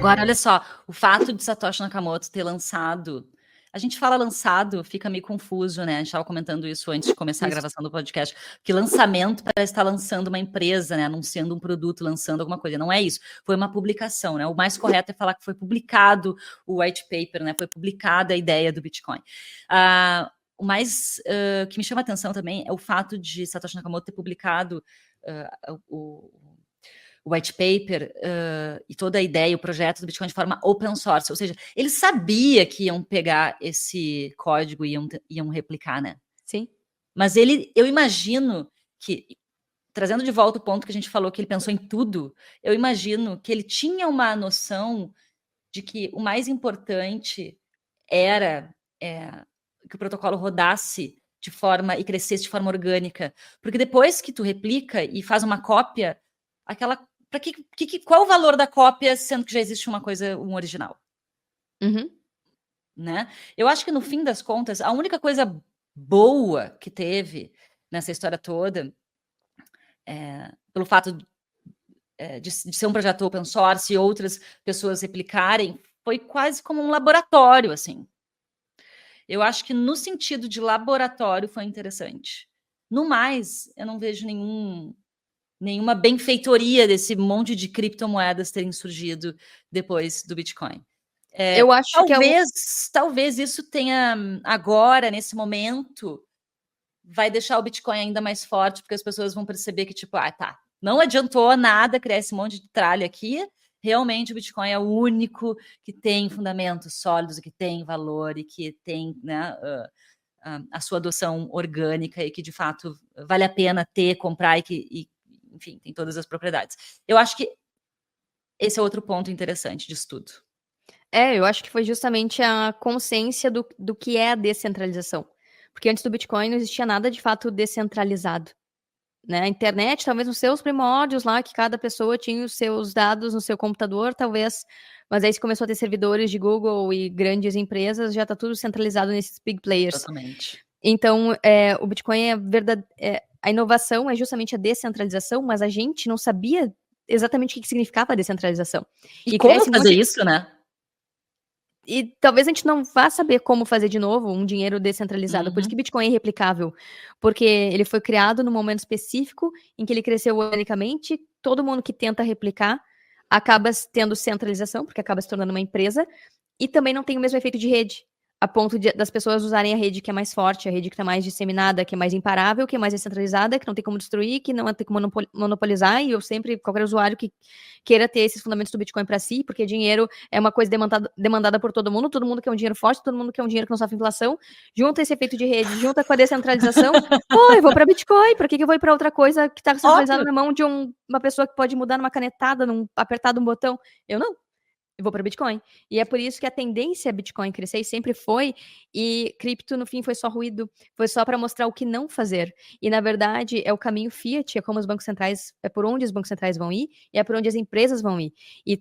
Agora, olha só, o fato de Satoshi Nakamoto ter lançado... A gente fala lançado, fica meio confuso, né? A gente estava comentando isso antes de começar a gravação do podcast, que lançamento parece estar lançando uma empresa, né? Anunciando um produto, lançando alguma coisa. Não é isso. Foi uma publicação, né? O mais correto é falar que foi publicado o white paper, né? Foi publicada a ideia do Bitcoin. O mais que me chama a atenção também é o fato de Satoshi Nakamoto ter publicado o white paper e toda a ideia, o projeto do Bitcoin de forma open source, ou seja, ele sabia que iam pegar esse código e iam replicar, né? Sim. Mas eu imagino que, trazendo de volta o ponto que a gente falou, que ele pensou em tudo, eu imagino que ele tinha uma noção de que o mais importante era que o protocolo rodasse de forma e crescesse de forma orgânica, porque depois que tu replica e faz uma cópia, qual o valor da cópia, sendo que já existe uma coisa, um original? Né? Eu acho que no fim das contas, a única coisa boa que teve nessa história toda, pelo fato de ser um projeto open source e outras pessoas replicarem, foi quase como um laboratório, assim. Eu acho que no sentido de laboratório foi interessante. No mais, eu não vejo nenhuma benfeitoria desse monte de criptomoedas terem surgido depois do Bitcoin. Eu acho talvez isso tenha agora, nesse momento, vai deixar o Bitcoin ainda mais forte, porque as pessoas vão perceber que, tipo, tá, não adiantou nada criar esse monte de tralha aqui, realmente o Bitcoin é o único que tem fundamentos sólidos, que tem valor e que tem, né, a sua adoção orgânica e que, de fato, vale a pena comprar enfim, tem todas as propriedades. Eu acho que esse é outro ponto interessante disso tudo. Eu acho que foi justamente a consciência do que é a descentralização. Porque antes do Bitcoin não existia nada de fato descentralizado. Né? A internet, talvez nos seus primórdios lá, que cada pessoa tinha os seus dados no seu computador, talvez. Mas aí se começou a ter servidores de Google e grandes empresas, já está tudo centralizado nesses big players. Totalmente. Então, o Bitcoin a inovação é justamente a descentralização, mas a gente não sabia exatamente o que significava a descentralização. E como fazer isso, né? E talvez a gente não vá saber como fazer de novo um dinheiro descentralizado. Por isso que Bitcoin é irreplicável. Porque ele foi criado num momento específico em que ele cresceu organicamente. Todo mundo que tenta replicar acaba tendo centralização, porque acaba se tornando uma empresa. E também não tem o mesmo efeito de rede. A ponto das pessoas usarem a rede que é mais forte, a rede que está mais disseminada, que é mais imparável, que é mais descentralizada, que não tem como destruir, que não tem como monopolizar. E eu sempre, qualquer usuário que queira ter esses fundamentos do Bitcoin para si, porque dinheiro é uma coisa demandada por todo mundo quer um dinheiro forte, todo mundo quer um dinheiro que não sofre inflação. Junta esse efeito de rede, junta com a descentralização. Eu vou para Bitcoin, por que eu vou ir para outra coisa que está centralizada na mão de uma pessoa que pode mudar numa canetada, apertar de um botão? Eu não. Eu vou para Bitcoin. E é por isso que a tendência é Bitcoin crescer e sempre foi, e cripto no fim foi só ruído, foi só para mostrar o que não fazer. E na verdade é o caminho Fiat, é como os bancos centrais, é por onde os bancos centrais vão ir e é por onde as empresas vão ir. E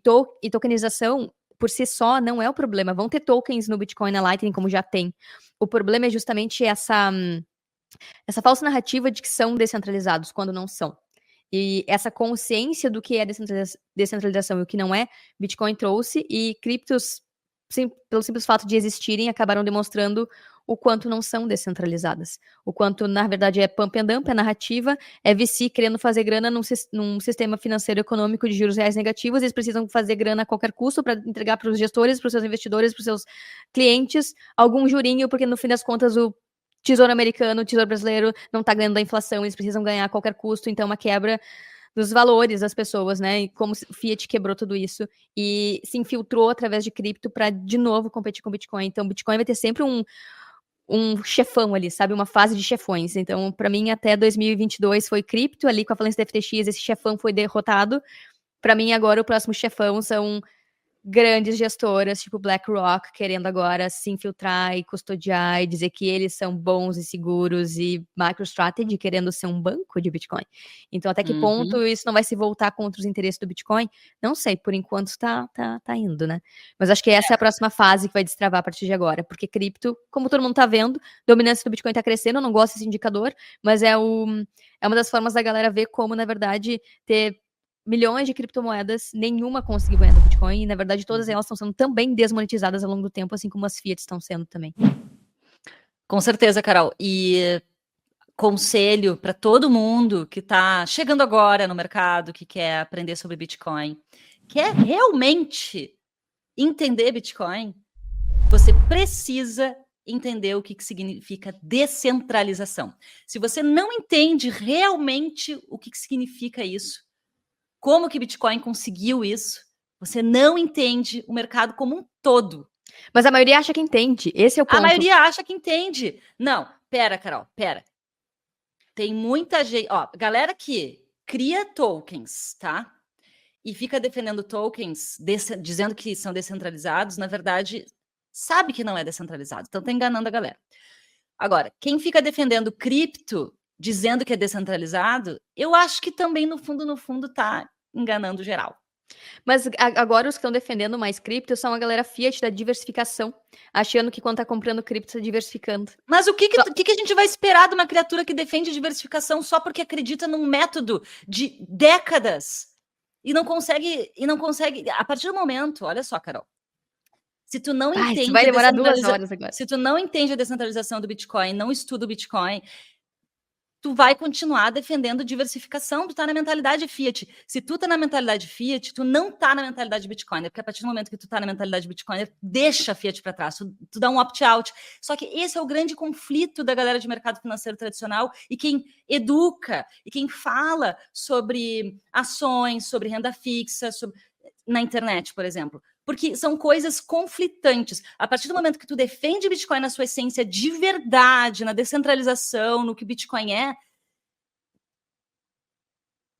tokenização por si só não é o problema. Vão ter tokens no Bitcoin, na Lightning, como já tem. O problema é justamente essa falsa narrativa de que são descentralizados quando não são. E essa consciência do que é descentralização e o que não é, Bitcoin trouxe, e criptos, pelo simples fato de existirem, acabaram demonstrando o quanto não são descentralizadas. O quanto, na verdade, é pump and dump, é narrativa, é VC querendo fazer grana num sistema financeiro econômico de juros reais negativos, eles precisam fazer grana a qualquer custo para entregar para os gestores, para os seus investidores, para os seus clientes, algum jurinho, porque no fim das contas o Tesouro americano, o Tesouro brasileiro não está ganhando da inflação, eles precisam ganhar a qualquer custo, então uma quebra dos valores das pessoas, né? E como o Fiat quebrou tudo isso e se infiltrou através de cripto para de novo competir com o Bitcoin. Então, o Bitcoin vai ter sempre um chefão ali, sabe? Uma fase de chefões. Então, para mim, até 2022 foi cripto, ali com a falência da FTX, esse chefão foi derrotado. Para mim, agora, o próximo chefão são grandes gestoras, tipo BlackRock, querendo agora se infiltrar e custodiar e dizer que eles são bons e seguros, e MicroStrategy querendo ser um banco de Bitcoin. Então, até que ponto isso não vai se voltar contra os interesses do Bitcoin? Não sei, por enquanto tá indo, né? Mas acho que essa é a próxima fase que vai destravar a partir de agora, porque cripto, como todo mundo tá vendo, a dominância do Bitcoin tá crescendo, eu não gosto desse indicador, mas é uma das formas da galera ver como, na verdade, ter milhões de criptomoedas, nenhuma conseguiu ganhar do Bitcoin, e na verdade todas elas estão sendo também desmonetizadas ao longo do tempo, assim como as fiat estão sendo também. Com certeza, Carol. E conselho para todo mundo que está chegando agora no mercado, que quer aprender sobre Bitcoin, quer realmente entender Bitcoin, você precisa entender o que significa descentralização. Se você não entende realmente o que significa isso, como que Bitcoin conseguiu isso, você não entende o mercado como um todo. Mas a maioria acha que entende, esse é o ponto. A maioria acha que entende. Não, pera, Carol, pera. Tem muita gente, ó, galera que cria tokens, tá? E fica defendendo tokens, dizendo que são descentralizados, na verdade, sabe que não é descentralizado, então tá enganando a galera. Agora, quem fica defendendo cripto, dizendo que é descentralizado, eu acho que também, no fundo, tá enganando geral. Mas agora os que estão defendendo mais cripto são a galera fiat da diversificação, achando que quando tá comprando cripto, tá diversificando. Mas o que a gente vai esperar de uma criatura que defende diversificação só porque acredita num método de décadas e não consegue, a partir do momento, olha só, Carol, se tu não entende, vai demorar 2 horas agora. Se tu não entende a descentralização do Bitcoin, não estuda o Bitcoin, tu vai continuar defendendo diversificação, tu tá na mentalidade fiat. Se tu tá na mentalidade fiat, tu não tá na mentalidade Bitcoin, porque a partir do momento que tu tá na mentalidade Bitcoin, deixa a fiat para trás, tu dá um opt-out. Só que esse é o grande conflito da galera de mercado financeiro tradicional e quem educa e quem fala sobre ações, sobre renda fixa, na internet, por exemplo. Porque são coisas conflitantes. A partir do momento que tu defende Bitcoin na sua essência de verdade, na descentralização, no que Bitcoin é,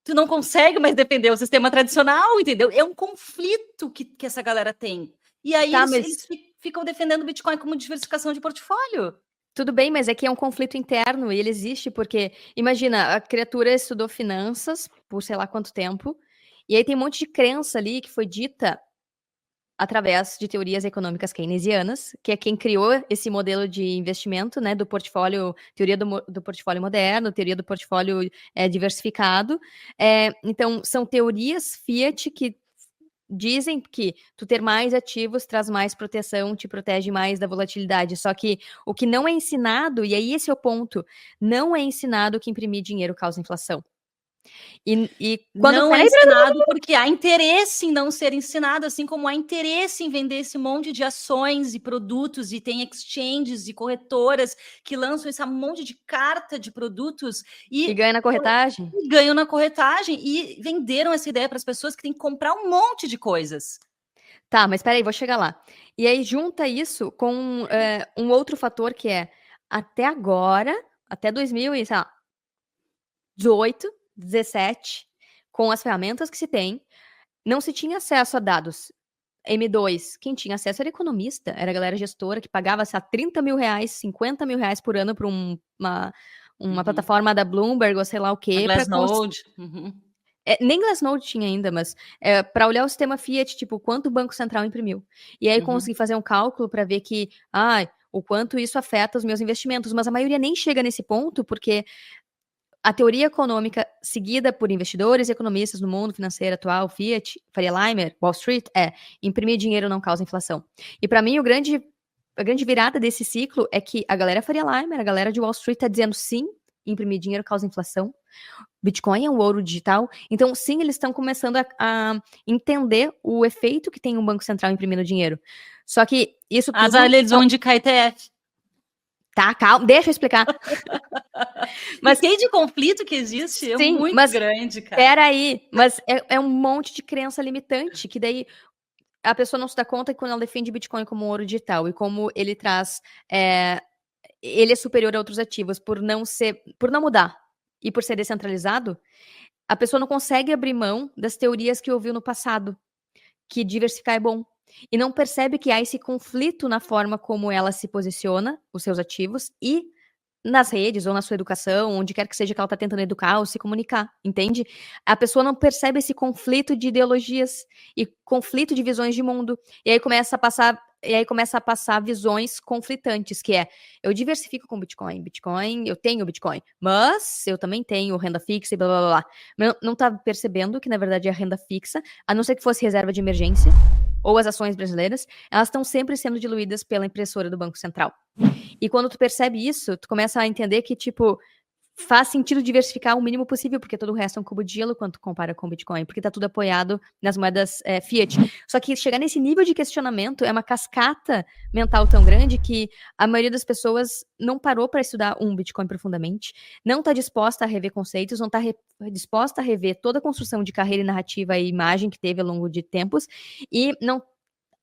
tu não consegue mais defender o sistema tradicional, entendeu? É um conflito que essa galera tem. E aí eles ficam defendendo o Bitcoin como diversificação de portfólio. Tudo bem, mas é que é um conflito interno e ele existe porque, imagina, a criatura estudou finanças por sei lá quanto tempo, e aí tem um monte de crença ali que foi dita através de teorias econômicas keynesianas, que é quem criou esse modelo de investimento, né, do portfólio, teoria do portfólio moderno, teoria do portfólio diversificado. Então, são teorias fiat que dizem que tu ter mais ativos traz mais proteção, te protege mais da volatilidade. Só que o que não é ensinado, e aí esse é o ponto, não é ensinado que imprimir dinheiro causa inflação. E quando não é ensinado porque há interesse em não ser ensinado, assim como há interesse em vender esse monte de ações e produtos, e tem exchanges e corretoras que lançam esse monte de carta de produtos e ganham na corretagem. E ganham na corretagem e venderam essa ideia para as pessoas que têm que comprar um monte de coisas. Tá, mas peraí, vou chegar lá. E aí junta isso com um outro fator que é, até agora, até 2018, 17, com as ferramentas que se tem, não se tinha acesso a dados. M2, quem tinha acesso era economista, era a galera gestora que pagava, sei lá, 30 mil reais, 50 mil reais por ano para uma plataforma da Bloomberg ou sei lá o quê. Glassnode. Nem Glassnode tinha ainda, mas para olhar o sistema Fiat, tipo, quanto o Banco Central imprimiu. E aí consegui fazer um cálculo para ver que, o quanto isso afeta os meus investimentos. Mas a maioria nem chega nesse ponto, porque a teoria econômica seguida por investidores e economistas no mundo financeiro atual, Fiat, Faria Limer, Wall Street, imprimir dinheiro não causa inflação. E para mim, a grande virada desse ciclo é que a galera Faria Limer, a galera de Wall Street está dizendo sim, imprimir dinheiro causa inflação. Bitcoin é um ouro digital. Então, sim, eles estão começando a entender o efeito que tem um banco central imprimindo dinheiro. Só que isso tudo... eles vão indicar ETF. Tá, calma, deixa eu explicar. Mas quem de conflito que existe é muito grande, cara. Peraí, mas é um monte de crença limitante, que daí a pessoa não se dá conta que quando ela defende Bitcoin como ouro digital e como ele traz... ele é superior a outros ativos por não mudar e por ser descentralizado, a pessoa não consegue abrir mão das teorias que ouviu no passado, que diversificar é bom. E não percebe que há esse conflito na forma como ela se posiciona, os seus ativos, e nas redes, ou na sua educação, onde quer que seja que ela está tentando educar ou se comunicar, entende? A pessoa não percebe esse conflito de ideologias e conflito de visões de mundo. E aí começa a passar e aí começa a passar visões conflitantes, que é, eu diversifico com Bitcoin, eu tenho Bitcoin, mas eu também tenho renda fixa e blá, blá, blá, blá. Não tá percebendo que, na verdade, é renda fixa, a não ser que fosse reserva de emergência, ou as ações brasileiras, elas estão sempre sendo diluídas pela impressora do Banco Central. E quando tu percebe isso, tu começa a entender que, tipo, faz sentido diversificar o mínimo possível, porque todo o resto é um cubo de gelo quando tu compara com o Bitcoin, porque tá tudo apoiado nas moedas fiat. Só que chegar nesse nível de questionamento é uma cascata mental tão grande que a maioria das pessoas não parou para estudar um Bitcoin profundamente, não tá disposta a rever conceitos, não tá disposta a rever toda a construção de carreira e narrativa e imagem que teve ao longo de tempos, e não,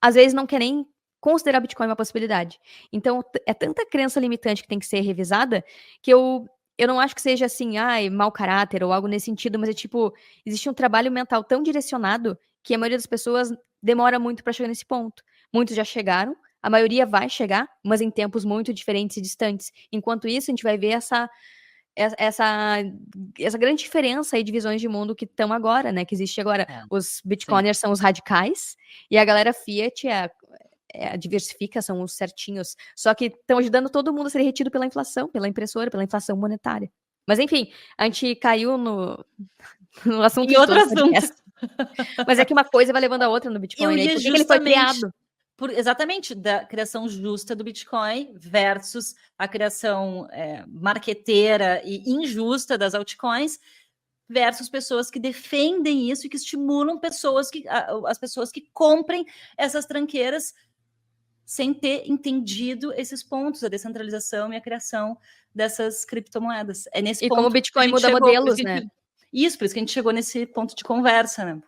às vezes não quer nem considerar Bitcoin uma possibilidade. Então, é tanta crença limitante que tem que ser revisada que eu não acho que seja assim, ai, mau caráter ou algo nesse sentido, mas é tipo, existe um trabalho mental tão direcionado que a maioria das pessoas demora muito para chegar nesse ponto. Muitos já chegaram, a maioria vai chegar, mas em tempos muito diferentes e distantes. Enquanto isso, a gente vai ver essa grande diferença e divisões de mundo que estão agora, né? Que existe agora. Os Bitcoiners são os radicais e a galera Fiat a diversifica, são os certinhos, só que estão ajudando todo mundo a ser retido pela inflação, pela impressora, pela inflação monetária. Mas enfim, a gente caiu no assunto em outro assunto. Mas é que uma coisa vai levando a outra no Bitcoin, né? Por que ele foi criado? Exatamente, da criação justa do Bitcoin versus a criação marqueteira e injusta das altcoins, versus pessoas que defendem isso e que estimulam as pessoas que comprem essas tranqueiras sem ter entendido esses pontos, a descentralização e a criação dessas criptomoedas. É nesse ponto como o Bitcoin muda modelos, né? Isso, por isso que a gente chegou nesse ponto de conversa, né?